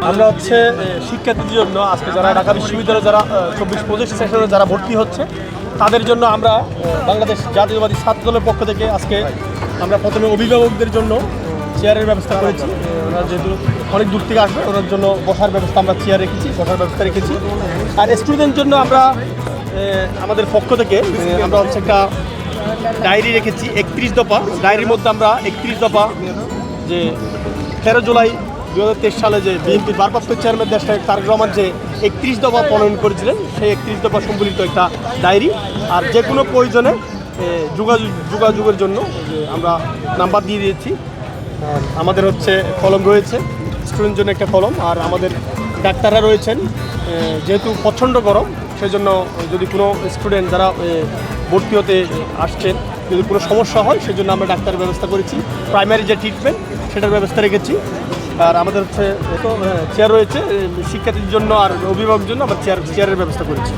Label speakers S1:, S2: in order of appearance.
S1: আমরা হচ্ছে শিক্ষার্থীদের জন্য আজকে যারা ঢাকা বিশ্ববিদ্যালয়ে যারা 24-25 সেশনে যারা ভর্তি হচ্ছে তাদের জন্য আমরা বাংলাদেশ জাতীয়তাবাদী ছাত্র দলের পক্ষ থেকে আজকে আমরা প্রথমে অভিভাবকদের জন্য চেয়ারের ব্যবস্থা করেছি। ওরা যেহেতু অনেক দূর থেকে আসবে ওনার জন্য বসার ব্যবস্থা আমরা চেয়ার রেখেছি, বসার ব্যবস্থা রেখেছি। আর স্টুডেন্টের জন্য আমরা আমাদের পক্ষ থেকে আমরা হচ্ছে একটা ডায়েরি রেখেছি 31 দফা। ডায়েরির মধ্যে আমরা 31 দফা যে 13 জুলাই 2023 সালে যে বিএনপির ভারপ্রাপ্ত চেয়ারম্যান দেশ তারেক রহমান যে 31 দফা প্রণয়ন করেছিলেন সেই 31 দফা সম্বলিত একটা ডায়েরি। আর যে কোনো প্রয়োজনে যোগাযোগের জন্য আমরা নাম্বার দিয়ে দিয়েছি। আমাদের হচ্ছে কলম রয়েছে, স্টুডেন্টের জন্য একটা কলম। আর আমাদের ডাক্তাররা রয়েছেন, যেহেতু প্রচণ্ড গরম সেজন্য যদি কোনো স্টুডেন্ট যারা ভর্তি হতে আসছেন যদি কোনো সমস্যা হয় সেজন্য আমরা ডাক্তারের ব্যবস্থা করেছি। প্রাইমারি যে ট্রিটমেন্ট সেটার ব্যবস্থা রেখেছি। আর আমাদের হচ্ছে চেয়ার রয়েছে শিক্ষার্থীদের জন্য আর অভিভাবকের জন্য আমরা চেয়ারের ব্যবস্থা করেছি।